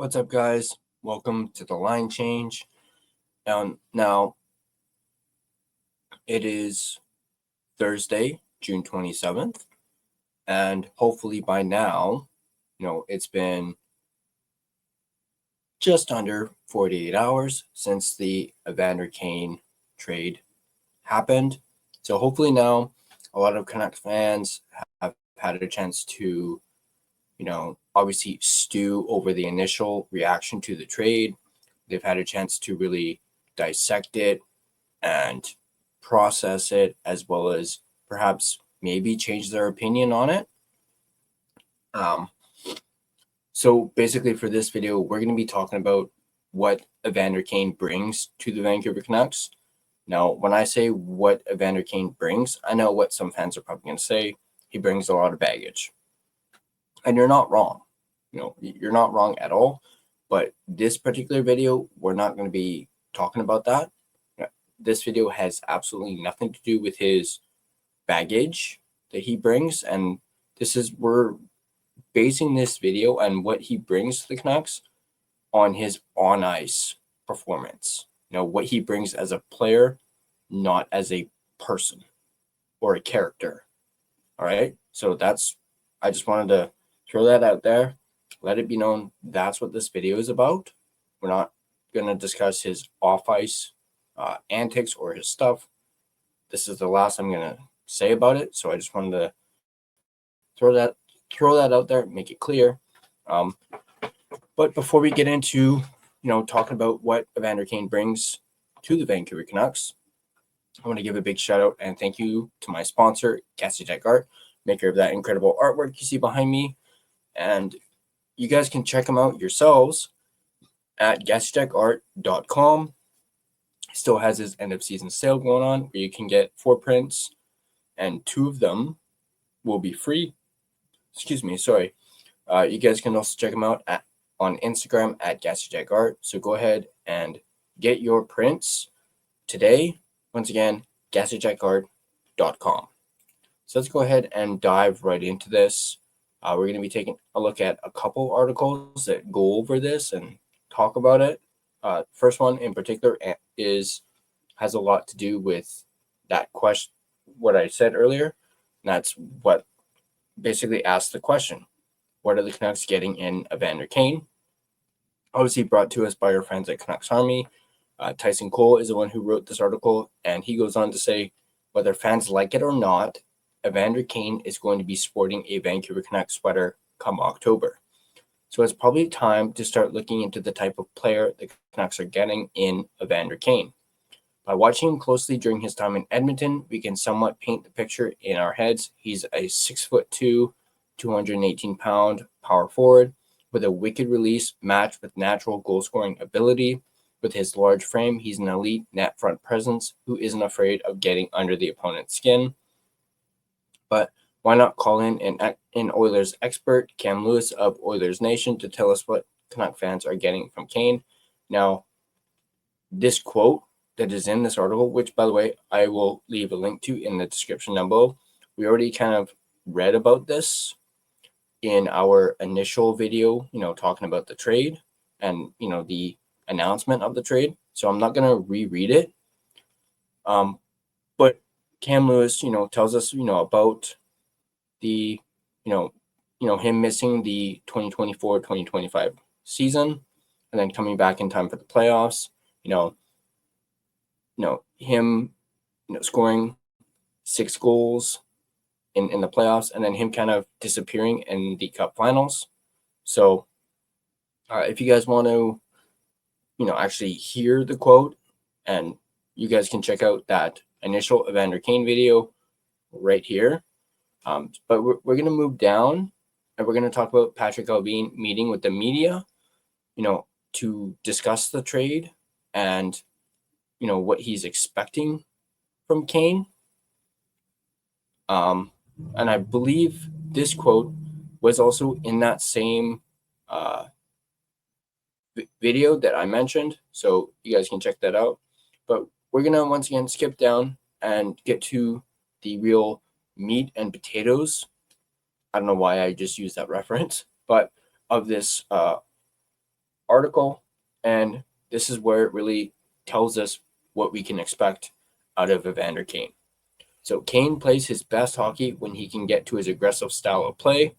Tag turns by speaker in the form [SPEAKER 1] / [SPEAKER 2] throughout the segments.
[SPEAKER 1] What's up, guys? Welcome to the line change. Now it is Thursday, June 27th, and hopefully by now, it's been just under 48 hours since the Evander Kane trade happened. So hopefully now a lot of Canucks fans have had a chance to obviously stew over the initial reaction to the trade. They've had a chance to really dissect it and process it, as well as perhaps maybe change their opinion on it. So basically for this video, we're going to be talking about what Evander Kane brings to the Vancouver Canucks. Now, when I say what Evander Kane brings, I know what some fans are probably going to say. He brings a lot of baggage. And you're not wrong. You're not wrong at all. But this particular video, we're not going to be talking about that. This video has absolutely nothing to do with his baggage that he brings. And we're basing this video and what he brings to the Canucks on his on-ice performance. What he brings as a player, not as a person or a character. All right? So I just wanted to throw that out there. Let it be known that's what this video is about. We're not going to discuss his off-ice antics or his stuff. This is the last I'm going to say about it. So I just wanted to throw that out there, make it clear. But before we get into, talking about what Evander Kane brings to the Vancouver Canucks, I want to give a big shout out and thank you to my sponsor, Gassy Jack Art, maker of that incredible artwork you see behind me. And you guys can check them out yourselves at GassyJackArt.com. Still has his end of season sale going on where you can get 4 prints and 2 of them will be free. You guys can also check them out on Instagram at GassyJackArt. So go ahead and get your prints today. Once again, GassyJackArt.com. So let's go ahead and dive right into this. We're going to be taking a look at a couple articles that go over this and talk about it. First one in particular has a lot to do with that question, what I said earlier. And that's what basically asks the question: what are the Canucks getting in Evander Kane? Obviously brought to us by our friends at Canucks Army. Tyson Cole is the one who wrote this article, and he goes on to say, whether fans like it or not, Evander Kane is going to be sporting a Vancouver Canucks sweater come October. So it's probably time to start looking into the type of player the Canucks are getting in Evander Kane. By watching him closely during his time in Edmonton, we can somewhat paint the picture in our heads. He's a 6'2", 218-pound power forward with a wicked release matched with natural goal-scoring ability. With his large frame, he's an elite net front presence who isn't afraid of getting under the opponent's skin. But why not call in an Oilers expert, Cam Lewis of Oilers Nation, to tell us what Canuck fans are getting from Kane? Now, this quote that is in this article, which, by the way, I will leave a link to in the description down below. We already kind of read about this in our initial video, talking about the trade and, the announcement of the trade. So I'm not going to reread it. But Cam Lewis, tells us, about the, him missing the 2024-2025 season and then coming back in time for the playoffs, him, scoring 6 goals in the playoffs and then him kind of disappearing in the Cup finals. So if you guys want to, actually hear the quote, and you guys can check out that initial Evander Kane video right here. But we're going to move down and we're going to talk about Patrick Allvin meeting with the media, to discuss the trade and, what he's expecting from Kane. And I believe this quote was also in that same video that I mentioned. So you guys can check that out. But we're going to once again skip down and get to the real meat and potatoes. I don't know why I just used that reference, but of this article, and this is where it really tells us what we can expect out of Evander Kane. So Kane plays his best hockey when he can get to his aggressive style of play.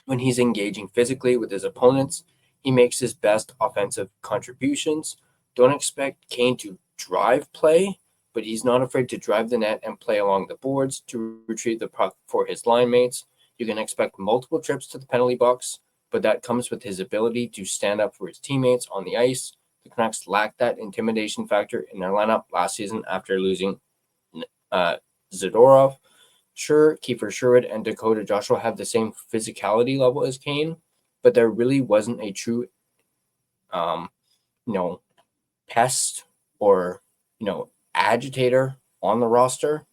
[SPEAKER 1] When he's engaging physically with his opponents, he makes his best offensive contributions. Don't expect Kane to drive play, but he's not afraid to drive the net and play along the boards to retrieve the puck for his line mates. You can expect multiple trips to the penalty box, but that comes with his ability to stand up for his teammates on the ice. The Canucks lacked that intimidation factor in their lineup last season after losing Zadorov. Sure, Kiefer Sherwood and Dakota Joshua have the same physicality level as Kane, but there really wasn't a true, pest or, agitator on the roster.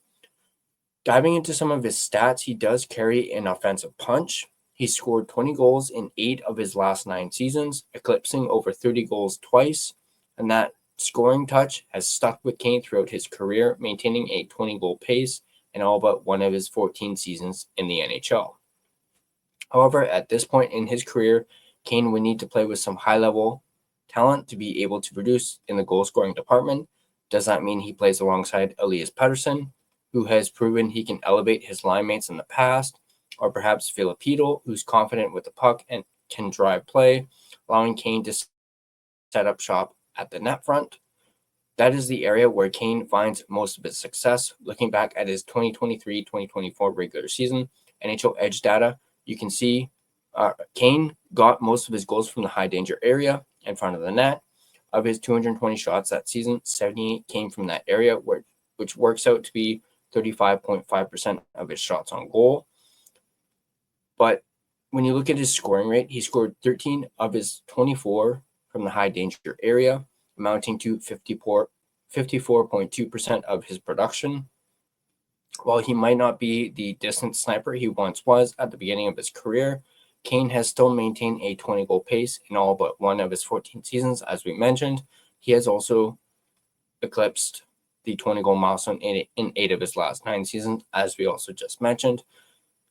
[SPEAKER 1] Diving into some of his stats, he does carry an offensive punch. He scored 20 goals in 8 of his last 9 seasons, eclipsing over 30 goals twice, and that scoring touch has stuck with Kane throughout his career, maintaining a 20-goal pace in all but one of his 14 seasons in the NHL. However, at this point in his career, Kane would need to play with some high-level talent to be able to produce in the goal-scoring department. Does that mean he plays alongside Elias Pettersson, who has proven he can elevate his line mates in the past, or perhaps Filipino, who's confident with the puck and can drive play, allowing Kane to set up shop at the net front? That is the area where Kane finds most of his success. Looking back at his 2023-2024 regular season NHL Edge data, you can see Kane got most of his goals from the high danger area in front of the net. Of his 220 shots that season, 78 came from that area, which works out to be 35.5% of his shots on goal. But when you look at his scoring rate, he scored 13 of his 24 from the high danger area, amounting to 54.2% of his production. While he might not be the distant sniper he once was at the beginning of his career, Kane has still maintained a 20-goal pace in all but one of his 14 seasons, as we mentioned. He has also eclipsed the 20-goal milestone in 8 of his last 9 seasons, as we also just mentioned.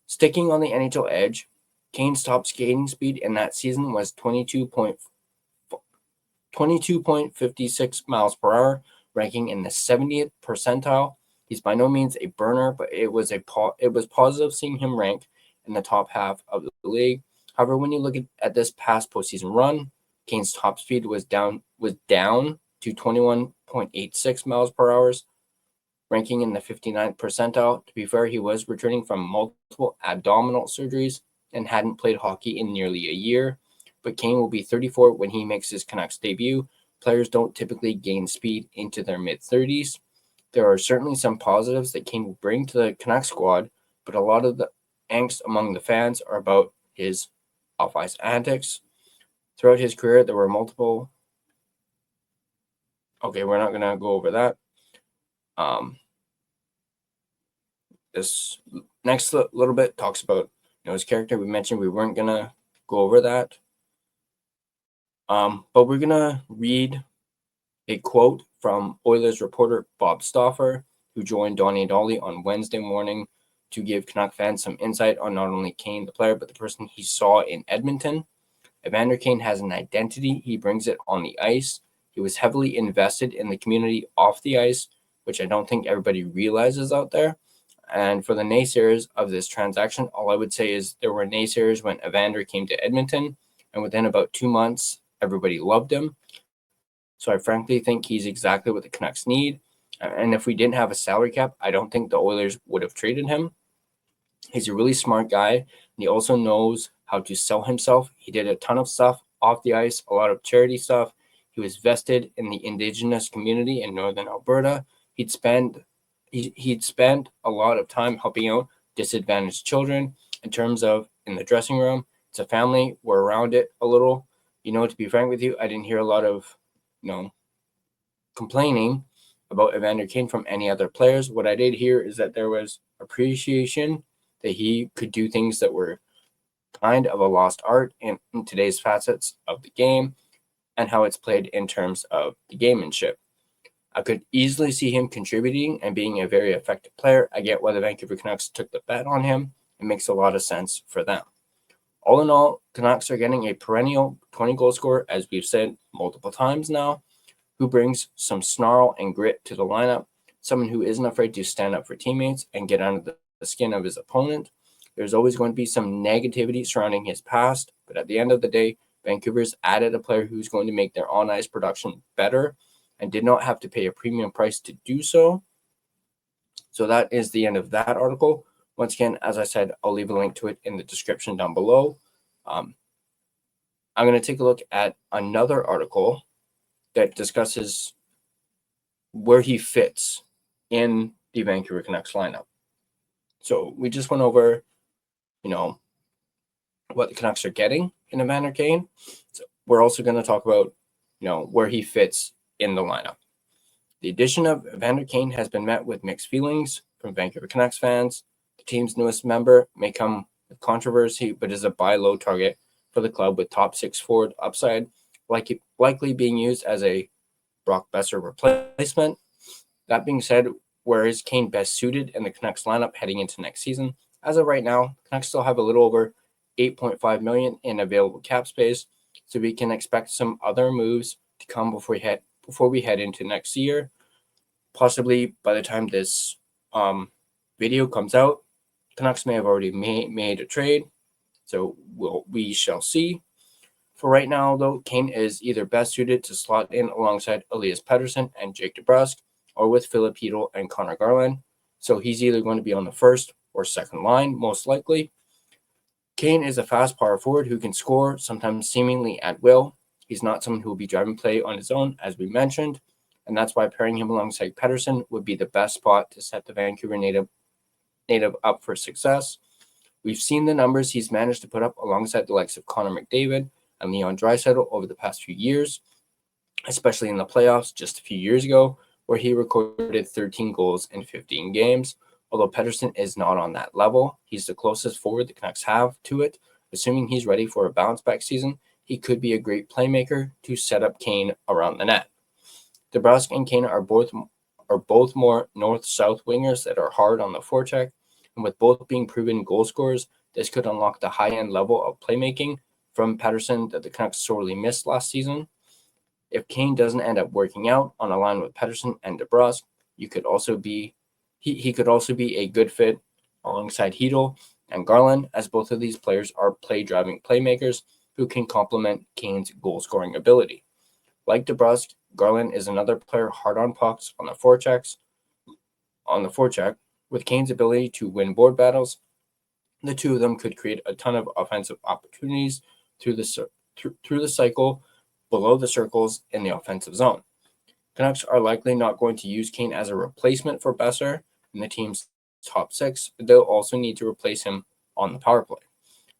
[SPEAKER 1] Sticking on the NHL Edge, Kane's top skating speed in that season was 22.56 miles per hour, ranking in the 70th percentile. He's by no means a burner, but it was positive seeing him rank in the top half of the league. However, when you look at this past postseason run, Kane's top speed was down to 21.86 miles per hour, ranking in the 59th percentile. To be fair, he was returning from multiple abdominal surgeries and hadn't played hockey in nearly a year. But Kane will be 34 when he makes his Canucks debut. Players don't typically gain speed into their mid-30s. There are certainly some positives that Kane will bring to the Canucks squad, but a lot of the angst among the fans are about his off-ice antics. Throughout his career, there were multiple... Okay, we're not going to go over that. This next little bit talks about his character. We mentioned we weren't going to go over that. But we're going to read a quote from Oilers reporter Bob Stauffer, who joined Donnie and Dolly on Wednesday morning to give Canuck fans some insight on not only Kane, the player, but the person he saw in Edmonton. Evander Kane has an identity. He brings it on the ice. He was heavily invested in the community off the ice, which I don't think everybody realizes out there. And for the naysayers of this transaction, all I would say is there were naysayers when Evander came to Edmonton, and within about 2 months, everybody loved him. So I frankly think he's exactly what the Canucks need. And if we didn't have a salary cap, I don't think the Oilers would have traded him. He's a really smart guy, and he also knows how to sell himself. He did a ton of stuff off the ice, a lot of charity stuff. He was vested in the Indigenous community in Northern Alberta. He'd spent a lot of time helping out disadvantaged children in terms of in the dressing room. It's a family. We're around it a little. To be frank with you, I didn't hear a lot of, complaining about Evander Kane from any other players. What I did hear is that there was appreciation that he could do things that were kind of a lost art in today's facets of the game and how it's played in terms of the gamemanship. I could easily see him contributing and being a very effective player. I get why the Vancouver Canucks took the bet on him. It makes a lot of sense for them. All in all, Canucks are getting a perennial 20-goal scorer, as we've said multiple times now, who brings some snarl and grit to the lineup, someone who isn't afraid to stand up for teammates and get under the skin of his opponent. There's always going to be some negativity surrounding his past, but at the end of the day, Vancouver's added a player who's going to make their on-ice production better and did not have to pay a premium price to do so. So that is the end of that article. Once again, as I said, I'll leave a link to it in the description down below. I'm going to take a look at another article that discusses where he fits in the Vancouver Canucks lineup. So we just went over, what the Canucks are getting in Evander Kane. So we're also going to talk about, where he fits in the lineup. The addition of Evander Kane has been met with mixed feelings from Vancouver Canucks fans. The team's newest member may come with controversy, but is a buy low target for the club with top six forward upside, likely being used as a Brock Besser replacement. That being said, where is Kane best suited in the Canucks lineup heading into next season? As of right now, Canucks still have a little over $8.5 million in available cap space, so we can expect some other moves to come before we head into next year. Possibly by the time this video comes out, Canucks may have already made a trade, so we shall see. For right now, though, Kane is either best suited to slot in alongside Elias Pettersson and Jake DeBrusk, or with Filip Chytil and Connor Garland. So he's either going to be on the first or second line, most likely. Kane is a fast power forward who can score, sometimes seemingly at will. He's not someone who will be driving play on his own, as we mentioned, and that's why pairing him alongside Pettersson would be the best spot to set the Vancouver native up for success. We've seen the numbers he's managed to put up alongside the likes of Connor McDavid and Leon Draisaitl over the past few years, especially in the playoffs just a few years ago, where he recorded 13 goals in 15 games. Although Pettersson is not on that level, he's the closest forward the Canucks have to it. Assuming he's ready for a bounce-back season, he could be a great playmaker to set up Kane around the net. DeBrusk and Kane are both more north-south wingers that are hard on the forecheck, and with both being proven goal scorers, this could unlock the high-end level of playmaking from Pettersson that the Canucks sorely missed last season. If Kane doesn't end up working out on a line with Pettersson and DeBrusk, he could also be a good fit alongside Chytil and Garland, as both of these players are play-driving playmakers who can complement Kane's goal-scoring ability. Like DeBrusk, Garland is another player hard on pucks on the forecheck. With Kane's ability to win board battles, the two of them could create a ton of offensive opportunities through the cycle below the circles in the offensive zone. Canucks are likely not going to use Kane as a replacement for Besser in the team's top six, but they'll also need to replace him on the power play.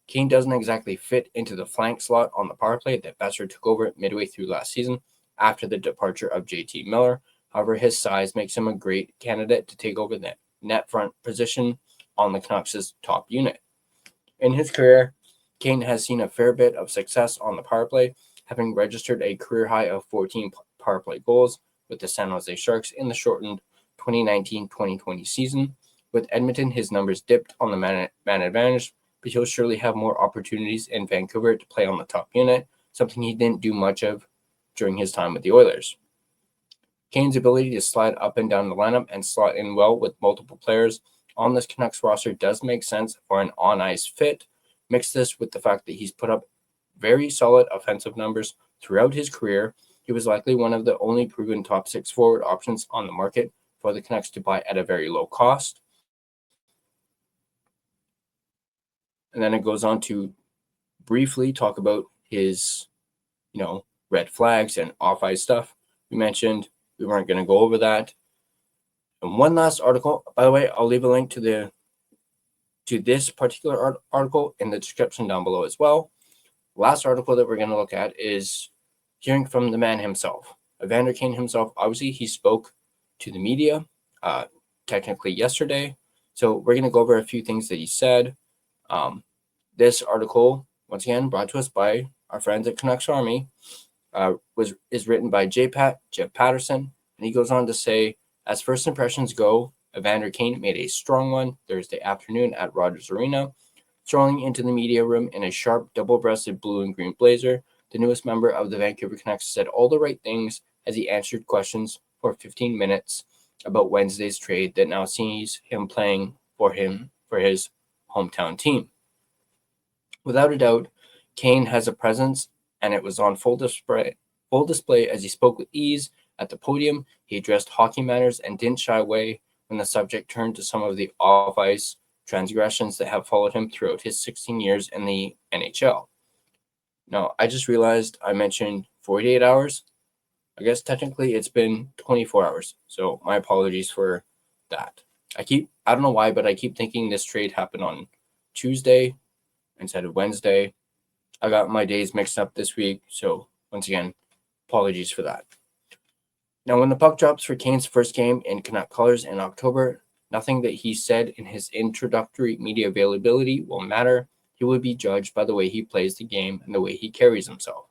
[SPEAKER 1] Kane doesn't exactly fit into the flank slot on the power play that Besser took over midway through last season after the departure of JT Miller. However, his size makes him a great candidate to take over the net front position on the Canucks' top unit. In his career, Kane has seen a fair bit of success on the power play, having registered a career high of 14 power play goals with the San Jose Sharks in the shortened 2019-2020 season. With Edmonton, his numbers dipped on the man advantage, but he'll surely have more opportunities in Vancouver to play on the top unit, something he didn't do much of during his time with the Oilers. Kane's ability to slide up and down the lineup and slot in well with multiple players on this Canucks roster does make sense for an on-ice fit. Mix this with the fact that he's put up very solid offensive numbers throughout his career. He was likely one of the only proven top six forward options on the market for the Canucks to buy at a very low cost. And then it goes on to briefly talk about his, red flags and off-ice stuff. We mentioned we weren't going to go over that. And one last article, by the way, I'll leave a link to this particular article in the description down below as well. Last article that we're going to look at is hearing from the man himself, Evander Kane himself. Obviously, he spoke to the media technically yesterday. So we're going to go over a few things that he said. This article, once again, brought to us by our friends at Canucks Army, is written by Jeff Patterson. And he goes on to say, as first impressions go, Evander Kane made a strong one Thursday afternoon at Rogers Arena. Strolling into the media room in a sharp, double-breasted blue and green blazer, the newest member of the Vancouver Canucks said all the right things as he answered questions for 15 minutes about Wednesday's trade that now sees him playing for his hometown team. Without a doubt, Kane has a presence, and it was on full display as he spoke with ease at the podium. He addressed hockey matters and didn't shy away when the subject turned to some of the off-ice transgressions that have followed him throughout his 16 years in the NHL. Now, I just realized I mentioned 48 hours. I guess technically it's been 24 hours, so my apologies for that. I don't know why, but I keep thinking this trade happened on Tuesday instead of Wednesday. I got my days mixed up this week, so once again, apologies for that. Now, when the puck drops for Kane's first game in Canuck colors in October, nothing that he said in his introductory media availability will matter. He will be judged by the way he plays the game and the way he carries himself.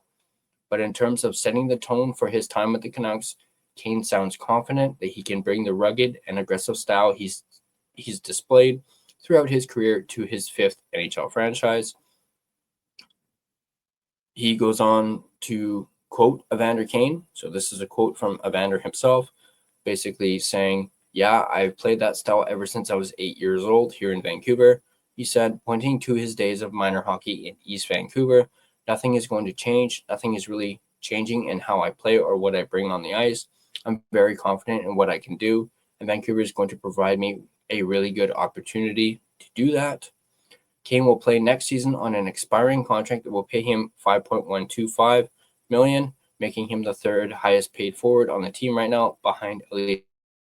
[SPEAKER 1] But in terms of setting the tone for his time with the Canucks, Kane sounds confident that he can bring the rugged and aggressive style he's displayed throughout his career to his fifth NHL franchise. He goes on to quote Evander Kane. So this is a quote from Evander himself, basically saying, "Yeah, I've played that style ever since I was 8 years old here in Vancouver." He said, pointing to his days of minor hockey in East Vancouver, "Nothing is going to change. Nothing is really changing in how I play or what I bring on the ice. I'm very confident in what I can do, and Vancouver is going to provide me a really good opportunity to do that." Kane will play next season on an expiring contract that will pay him $5.125 million, making him the third highest paid forward on the team right now, behind Elias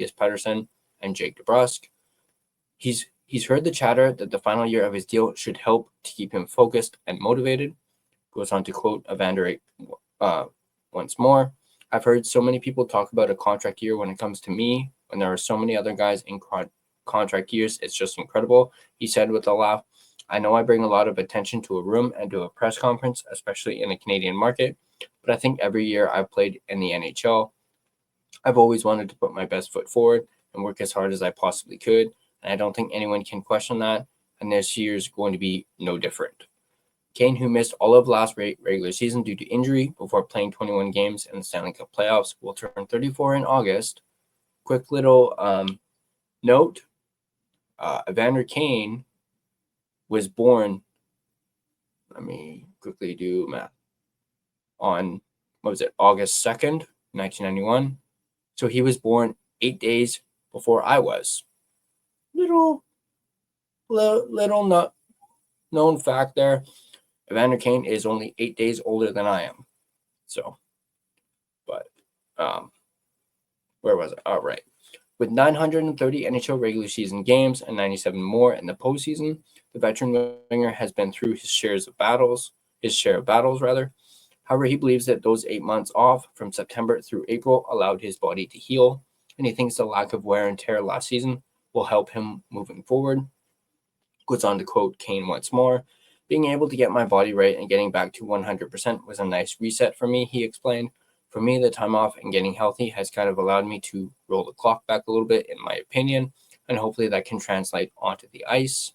[SPEAKER 1] Pettersson and Jake DeBrusk. He's heard the chatter that the final year of his deal should help to keep him focused and motivated. Goes on to quote Evander once more, "I've heard so many people talk about a contract year when it comes to me, when there are so many other guys in contract years. It's just incredible," he said with a laugh. "I know I bring a lot of attention to a room and to a press conference, especially in the Canadian market, but I think every year I've played in the NHL, I've always wanted to put my best foot forward and work as hard as I possibly could, and I don't think anyone can question that, and this year is going to be no different." Kane, who missed all of last regular season due to injury before playing 21 games in the Stanley Cup playoffs, will turn 34 in August. Quick little note, Evander Kane was born, let me quickly do math, on, August 2nd, 1991. So he was born 8 days before I was. Little not known fact there. Evander Kane is only 8 days older than I am. So, but, where was it? All right. With 930 NHL regular season games and 97 more in the postseason, the veteran winger has been through his share of battles. However, he believes that those 8 months off from September through April allowed his body to heal, and he thinks the lack of wear and tear last season will help him moving forward. Goes on to quote Kane once more, "Being able to get my body right and getting back to 100% was a nice reset for me," he explained. "For me, the time off and getting healthy has kind of allowed me to roll the clock back a little bit, in my opinion, and hopefully that can translate onto the ice."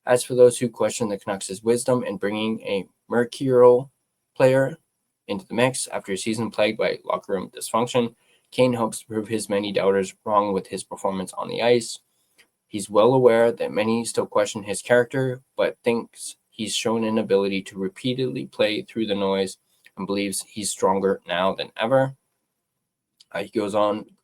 [SPEAKER 1] As for those who question the Canucks' wisdom in bringing a mercurial player into the mix after a season plagued by locker room dysfunction, Kane hopes to prove his many doubters wrong with his performance on the ice. He's well aware that many still question his character, but thinks he's shown an ability to repeatedly play through the noise and believes he's stronger now than ever. He goes on.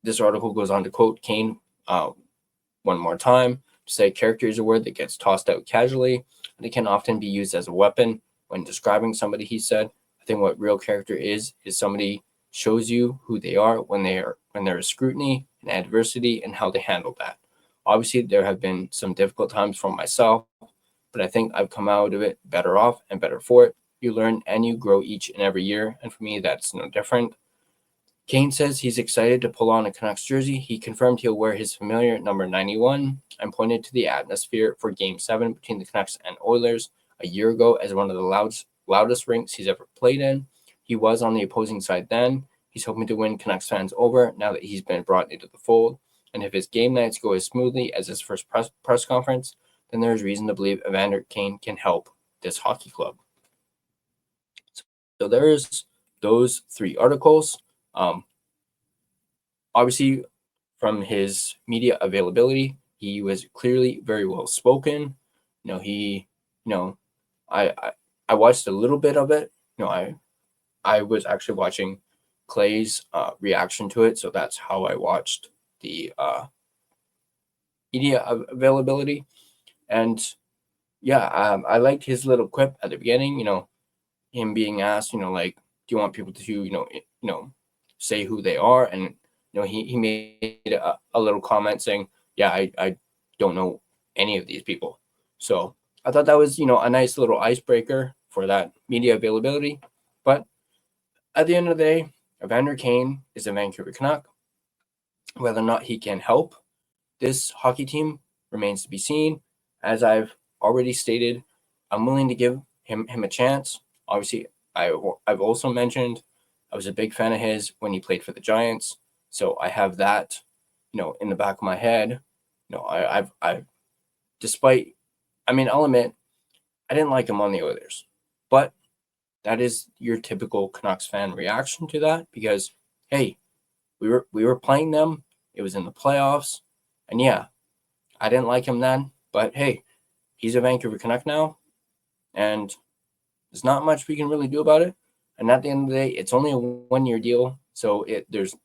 [SPEAKER 1] This article goes on to quote Kane one more time, to say, "Character is a word that gets tossed out casually, and it can often be used as a weapon when describing somebody," he said. "I think what real character is somebody shows you who they are when there is scrutiny and adversity and how they handle that. Obviously, there have been some difficult times for myself, but I think I've come out of it better off and better for it. You learn and you grow each and every year, and for me, that's no different." Kane says he's excited to pull on a Canucks jersey. He confirmed he'll wear his familiar number 91 and pointed to the atmosphere for Game 7 between the Canucks and Oilers a year ago as one of the loudest rinks he's ever played in. He was on the opposing side then. He's hoping to win Canucks fans over now that he's been brought into the fold. And if his game nights go as smoothly as his first press conference, then there's reason to believe Evander Kane can help this hockey club. So there's those 3 articles. Obviously, from his media availability, he was clearly very well spoken. I watched a little bit of it. I was actually watching Clay's reaction to it, so that's how I watched the media availability. And yeah, I liked his little quip at the beginning. Him being asked, like, do you want people to, say who they are? And he made a little comment saying, yeah, I don't know any of these people. So I thought that was, a nice little icebreaker for that media availability. But at the end of the day, Evander Kane is a Vancouver Canuck. Whether or not he can help this hockey team remains to be seen. As I've already stated, I'm willing to give him a chance. Obviously, I've also mentioned I was a big fan of his when he played for the Giants. So I have that, in the back of my head. Despite, I'll admit, I didn't like him on the Oilers, but that is your typical Canucks fan reaction to that because, hey, we were playing them. It was in the playoffs, and yeah, I didn't like him then, but hey, he's a Vancouver Canuck now, and there's not much we can really do about it. And at the end of the day, it's only a 1-year deal, so there's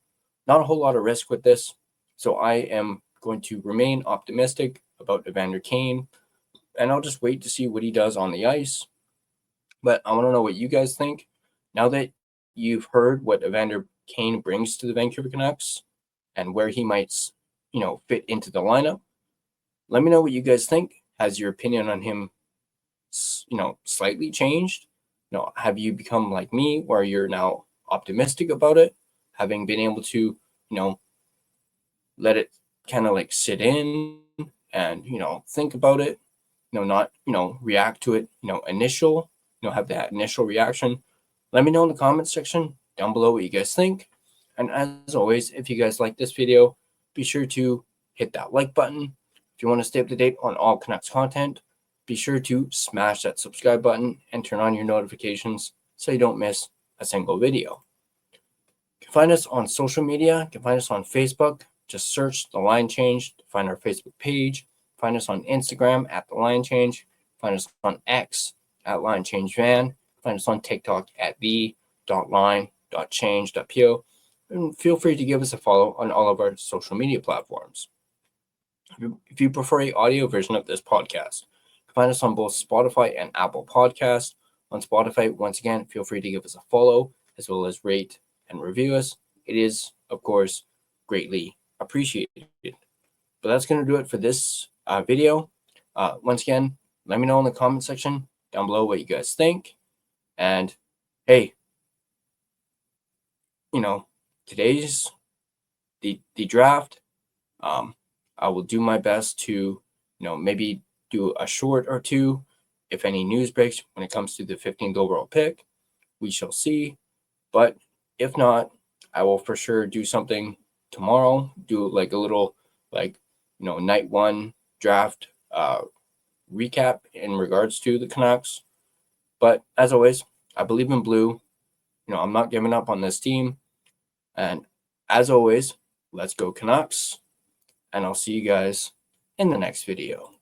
[SPEAKER 1] not a whole lot of risk with this. So I am going to remain optimistic about Evander Kane, and I'll just wait to see what he does on the ice. But I want to know what you guys think. Now that you've heard what Evander Kane brings to the Vancouver Canucks and where he might, fit into the lineup, let me know what you guys think. Has your opinion on him, slightly changed? Have you become like me where you're now optimistic about it, having been able to, let it kind of like sit in and, think about it, not, react to it, have that initial reaction. Let me know in the comments section down below what you guys think. And as always, if you guys like this video, be sure to hit that like button. If you want to stay up to date on all Canucks content, be sure to smash that subscribe button and turn on your notifications so you don't miss a single video. You can find us on social media. You can find us on Facebook. Just search The Line Change to find our Facebook page. Find us on Instagram at The Line Change. Find us on X at Line Change Van. Find us on TikTok at the.line.change.po. And feel free to give us a follow on all of our social media platforms. If you prefer an audio version of this podcast, you can find us on both Spotify and Apple Podcasts. On Spotify, once again, feel free to give us a follow as well as rate and review us. It is, of course, greatly appreciated. But that's going to do it for this video. Once again, let me know in the comment section down below what you guys think. And hey, today's the draft. I will do my best to, maybe do a short or two. If any news breaks when it comes to the 15th overall pick, we shall see. But if not, I will for sure do something tomorrow. Do like a little, night 1 draft recap in regards to the Canucks. But as always, I believe in blue. I'm not giving up on this team. And as always, let's go Canucks. And I'll see you guys in the next video.